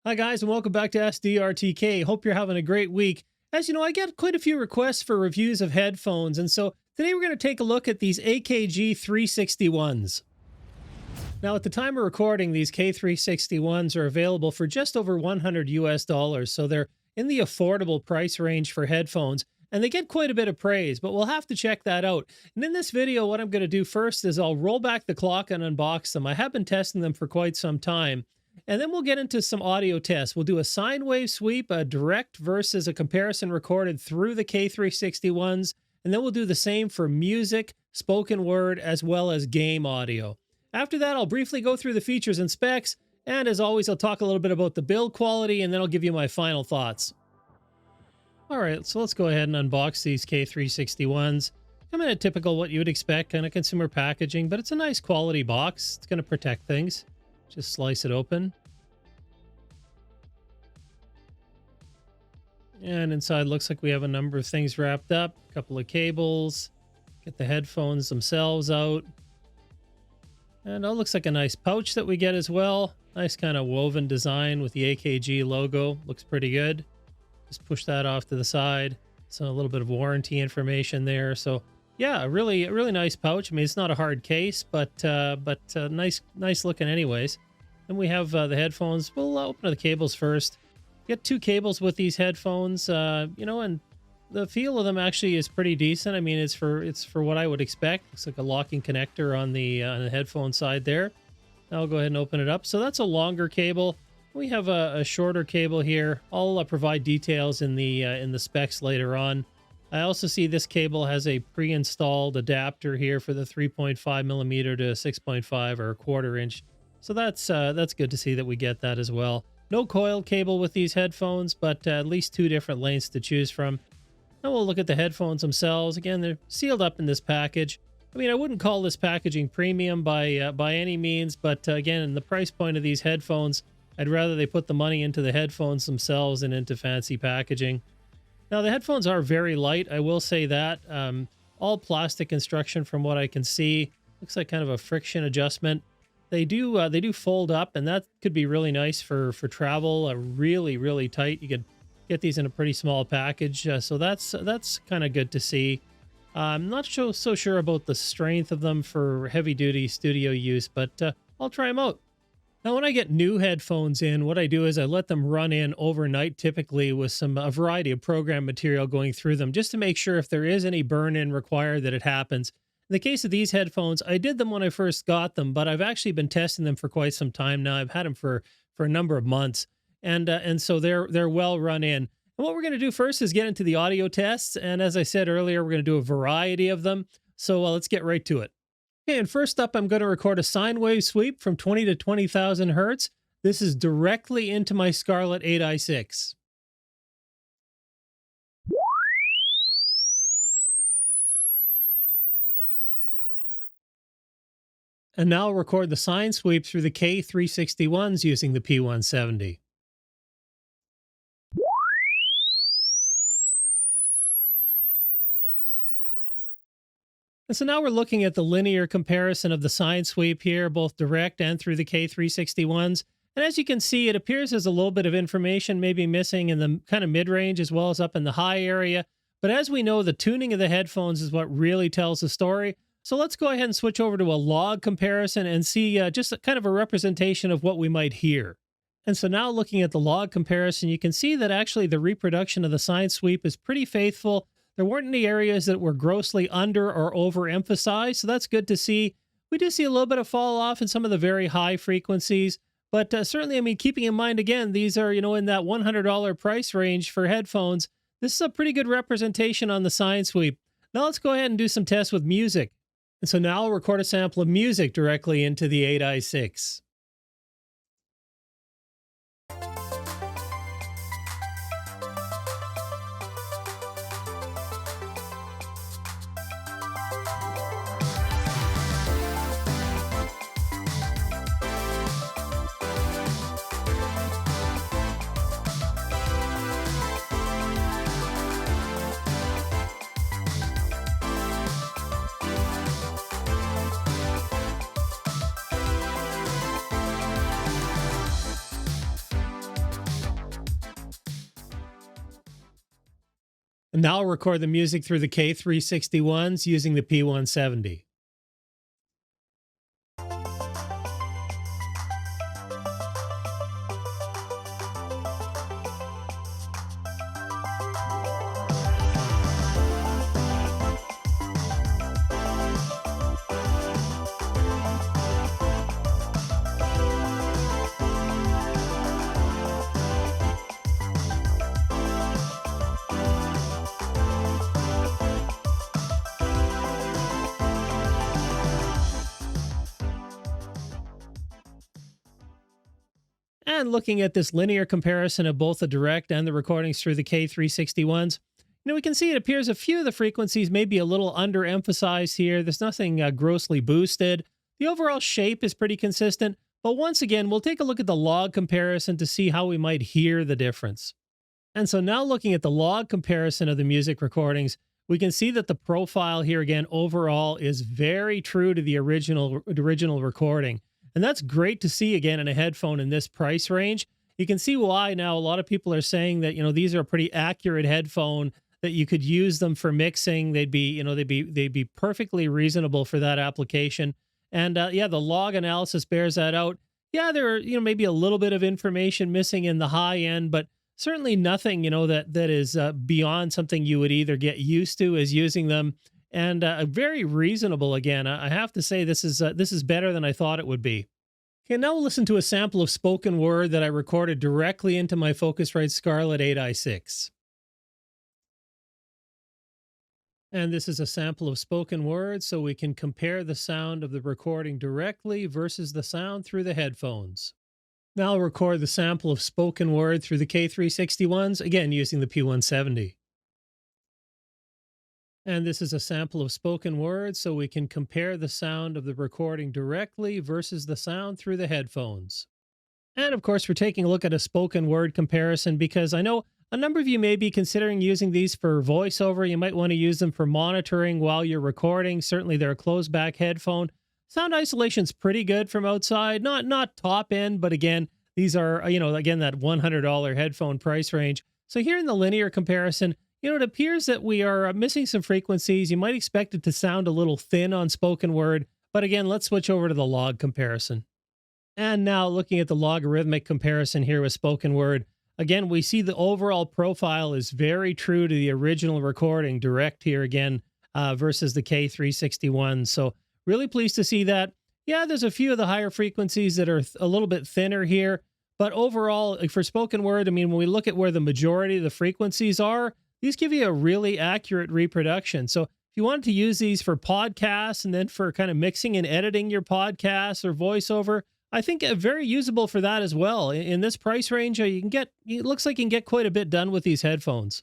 Hi guys, and welcome back to askdrtk. Hope you're having a great week. As you know, I get quite a few requests for reviews of headphones, and so today we're going to take a look at these AKG 361s. Now, at the time of recording, these K361s are available for just over $100 US, so they're in the affordable price range for headphones, and they get quite a bit of praise, but we'll have to check that out. And in this video, what I'm going to do first is I'll roll back the clock and unbox them. I have been testing them for quite some time. And then we'll get into some audio tests. We'll do a sine wave sweep, a direct versus a comparison recorded through the K361s. And then we'll do the same for music, spoken word, as well as game audio. After that, I'll briefly go through the features and specs. And as always, I'll talk a little bit about the build quality, and then I'll give you my final thoughts. All right, so let's go ahead and unbox these K361s. Come in a typical what you would expect, kind of consumer packaging, but it's a nice quality box. It's going to protect things. Just slice it open. And inside looks like we have a number of things wrapped up. A couple of cables. Get the headphones themselves out. And it looks like a nice pouch that we get as well. Nice kind of woven design with the AKG logo. Looks pretty good. Just push that off to the side. So a little bit of warranty information there. So yeah, a really nice pouch. I mean, it's not a hard case, but nice looking anyways. Then we have the headphones. We'll open the cables first. Get two cables with these headphones, you know, and the feel of them actually is pretty decent. I mean, it's for what I would expect. Looks like a locking connector on the headphone side there. Now I'll go ahead and open it up. So that's a longer cable. We have a shorter cable here. I'll provide details in the specs later on. I also see this cable has a pre-installed adapter here for the 3.5 millimeter to 6.5 or a quarter inch. So that's good to see that we get that as well. No coil cable with these headphones, but at least two different lengths to choose from. Now we'll look at the headphones themselves. Again, they're sealed up in this package. I mean, I wouldn't call this packaging premium by any means, but again, in the price point of these headphones, I'd rather they put the money into the headphones themselves than into fancy packaging. Now, the headphones are very light, I will say that. All plastic construction from what I can see. Looks like kind of a friction adjustment. They do fold up, and that could be really nice for travel. Really tight. You could get these in a pretty small package, so that's kind of good to see. I'm not so sure about the strength of them for heavy-duty studio use, but I'll try them out. Now, when I get new headphones in, what I do is I let them run in overnight, typically with a variety of program material going through them, just to make sure if there is any burn-in required that it happens. In the case of these headphones, I did them when I first got them, but I've actually been testing them for quite some time now. I've had them for a number of months, and so they're well run in. And what we're going to do first is get into the audio tests, and as I said earlier, we're going to do a variety of them. So let's get right to it. Okay, and first up, I'm going to record a sine wave sweep from 20 to 20,000 hertz. This is directly into my Scarlett 8i6. And now I'll record the sine sweep through the K361s using the P170. And so now we're looking at the linear comparison of the sine sweep here, both direct and through the K361s. And as you can see, it appears there's a little bit of information maybe missing in the kind of mid-range as well as up in the high area. But as we know, the tuning of the headphones is what really tells the story. So let's go ahead and switch over to a log comparison and see just kind of a representation of what we might hear. And so now looking at the log comparison, you can see that actually the reproduction of the sine sweep is pretty faithful. There weren't any areas that were grossly under or overemphasized, so that's good to see. We do see a little bit of fall off in some of the very high frequencies, but certainly, I mean, keeping in mind, again, these are, you know, in that $100 price range for headphones. This is a pretty good representation on the sine sweep. Now let's go ahead and do some tests with music. And so now I'll record a sample of music directly into the 8i6. And now I'll record the music through the K361s using the P170. And looking at this linear comparison of both the direct and the recordings through the K361s, we can see it appears a few of the frequencies may be a little underemphasized here. There's nothing grossly boosted. The overall shape is pretty consistent, but once again, we'll take a look at the log comparison to see how we might hear the difference. And so now looking at the log comparison of the music recordings, we can see that the profile here again overall is very true to the original recording. And that's great to see again in a headphone in this price range. You can see why now a lot of people are saying that, these are a pretty accurate headphone, that you could use them for mixing. They'd be perfectly reasonable for that application. And yeah, the log analysis bears that out. Yeah, there are, maybe a little bit of information missing in the high end, but certainly nothing, that is beyond something you would either get used to as using them. And very reasonable again. I have to say this is better than I thought it would be. Okay, now we'll listen to a sample of spoken word that I recorded directly into my Focusrite Scarlett 8i6. And this is a sample of spoken word, so we can compare the sound of the recording directly versus the sound through the headphones. Now I'll record the sample of spoken word through the K361s, again using the P170. And this is a sample of spoken word, so we can compare the sound of the recording directly versus the sound through the headphones. And of course, we're taking a look at a spoken word comparison because I know a number of you may be considering using these for voiceover. You might want to use them for monitoring while you're recording. Certainly they're a closed back headphone. Sound isolation's pretty good from outside. Not top end, but again, these are, again, that $100 headphone price range. So here in the linear comparison, it appears that we are missing some frequencies. You might expect it to sound a little thin on spoken word, but again, let's switch over to the log comparison. And now looking at the logarithmic comparison here with spoken word, again, we see the overall profile is very true to the original recording direct here again versus the K361. So really pleased to see that. Yeah, there's a few of the higher frequencies that are a little bit thinner here, but overall for spoken word, when we look at where the majority of the frequencies are, these give you a really accurate reproduction. So if you wanted to use these for podcasts and then for kind of mixing and editing your podcasts or voiceover, I think very usable for that as well. In this price range, it looks like you can get quite a bit done with these headphones.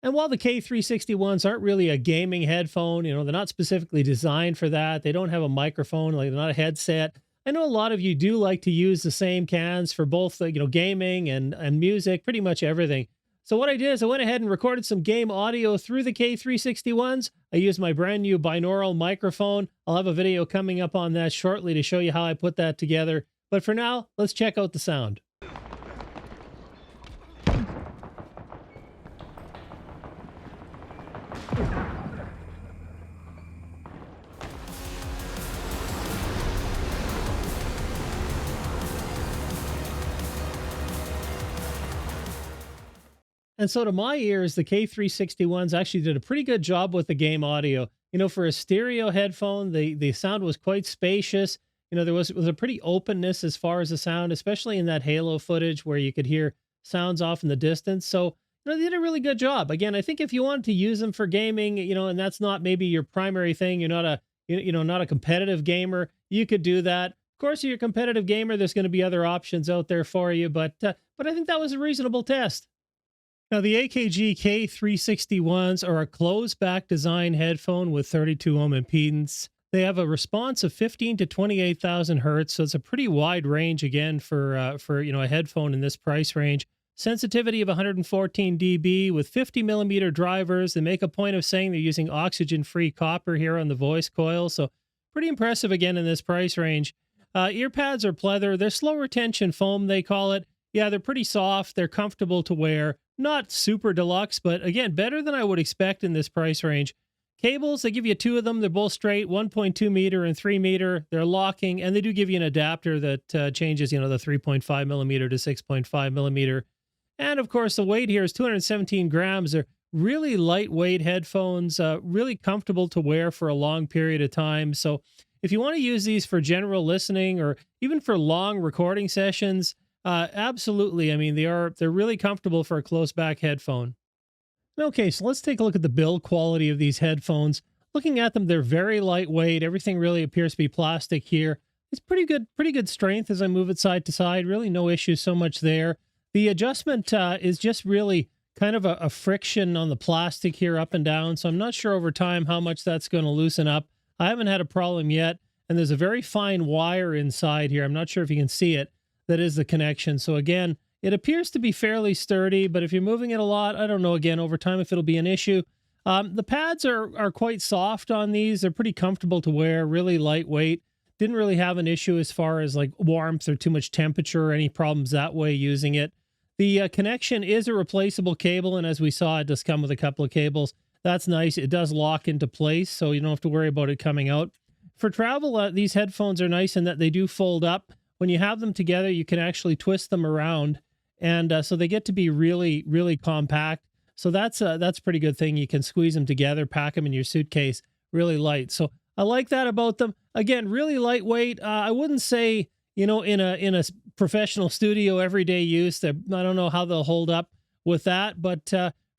And while the K361s aren't really a gaming headphone, they're not specifically designed for that. They don't have a microphone, they're not a headset. I know a lot of you do like to use the same cans for both, gaming and music, pretty much everything. So what I did is I went ahead and recorded some game audio through the K361s. I used my brand new binaural microphone. I'll have a video coming up on that shortly to show you how I put that together. But for now, let's check out the sound. And so to my ears, the K361s actually did a pretty good job with the game audio. For a stereo headphone, the sound was quite spacious. There was a pretty openness as far as the sound, especially in that halo footage where you could hear sounds off in the distance. So, they did a really good job. Again, I think if you wanted to use them for gaming, and that's not maybe your primary thing, you're not a competitive gamer, you could do that. Of course, if you're a competitive gamer, there's going to be other options out there for you, but I think that was a reasonable test. Now, the AKG K361s are a closed-back design headphone with 32 ohm impedance. They have a response of 15 to 28,000 hertz, so it's a pretty wide range again for a headphone in this price range. Sensitivity of 114 dB with 50 millimeter drivers. They make a point of saying they're using oxygen-free copper here on the voice coil, so pretty impressive again in this price range. Ear pads are pleather. They're slow retention foam, they call it. Yeah, they're pretty soft. They're comfortable to wear. Not super deluxe, but again, better than I would expect in this price range. Cables, they give you two of them. They're both straight, 1.2 meter and 3 meter. They're locking, and they do give you an adapter that changes, the 3.5 millimeter to 6.5 millimeter. And of course, the weight here is 217 grams. They're really lightweight headphones, really comfortable to wear for a long period of time. So if you want to use these for general listening or even for long recording sessions, absolutely. I mean, they're really comfortable for a close back headphone. Okay, so let's take a look at the build quality of these headphones. Looking at them, they're very lightweight. Everything really appears to be plastic here. It's pretty good strength as I move it side to side. Really no issues so much there. The adjustment is just really kind of a friction on the plastic here up and down. So I'm not sure over time how much that's going to loosen up. I haven't had a problem yet. And there's a very fine wire inside here. I'm not sure if you can see it. That is the connection. So again, it appears to be fairly sturdy, but if you're moving it a lot, I don't know, again, over time if it'll be an issue. The pads are quite soft on these. They're pretty comfortable to wear, really lightweight. Didn't really have an issue as far as like warmth or too much temperature or any problems that way using it. The connection is a replaceable cable, and as we saw, it does come with a couple of cables. That's nice. It does lock into place, so you don't have to worry about it coming out. For travel, these headphones are nice in that they do fold up. When you have them together, you can actually twist them around, and so they get to be really, really compact. So that's a pretty good thing. You can squeeze them together, pack them in your suitcase, really light. So I like that about them. Again, really lightweight. I wouldn't say, in a professional studio everyday use, I don't know how they'll hold up with that, but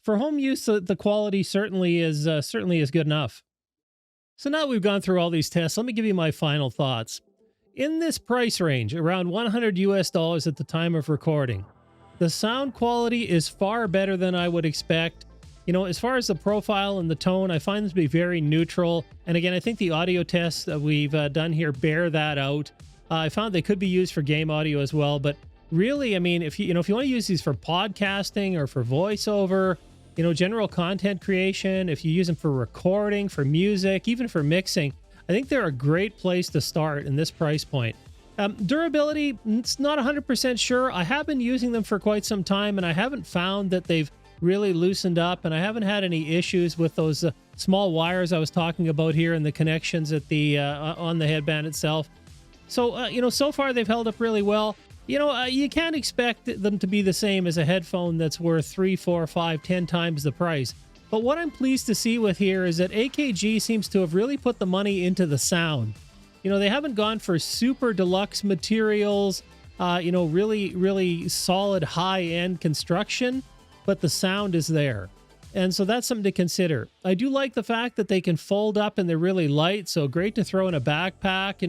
for home use, the quality certainly is good enough. So now we've gone through all these tests, let me give you my final thoughts. In this price range, around $100 US at the time of recording, the sound quality is far better than I would expect. As far as the profile and the tone, I find them to be very neutral. And again, I think the audio tests that we've done here bear that out. I found they could be used for game audio as well. But really, I mean, if you want to use these for podcasting or for voiceover, general content creation, if you use them for recording, for music, even for mixing, I think they're a great place to start in this price point. Durability, it's not 100% sure. I have been using them for quite some time, and I haven't found that they've really loosened up, and I haven't had any issues with those small wires I was talking about here and the connections at the on the headband itself. So, so far they've held up really well. You can't expect them to be the same as a headphone that's worth 3, 4, 5, 10 times the price. But what I'm pleased to see with here is that AKG seems to have really put the money into the sound. They haven't gone for super deluxe materials, really, really solid high-end construction, but the sound is there. And so that's something to consider. I do like the fact that they can fold up and they're really light, so great to throw in a backpack.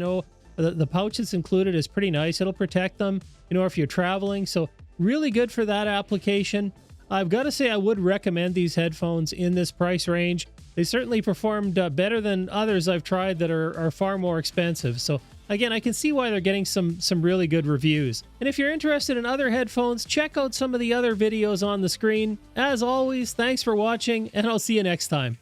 The pouch that's included is pretty nice. It'll protect them, if you're traveling. So really good for that application. I've got to say I would recommend these headphones in this price range. They certainly performed better than others I've tried that are far more expensive. So again, I can see why they're getting some really good reviews. And if you're interested in other headphones, check out some of the other videos on the screen. As always, thanks for watching, and I'll see you next time.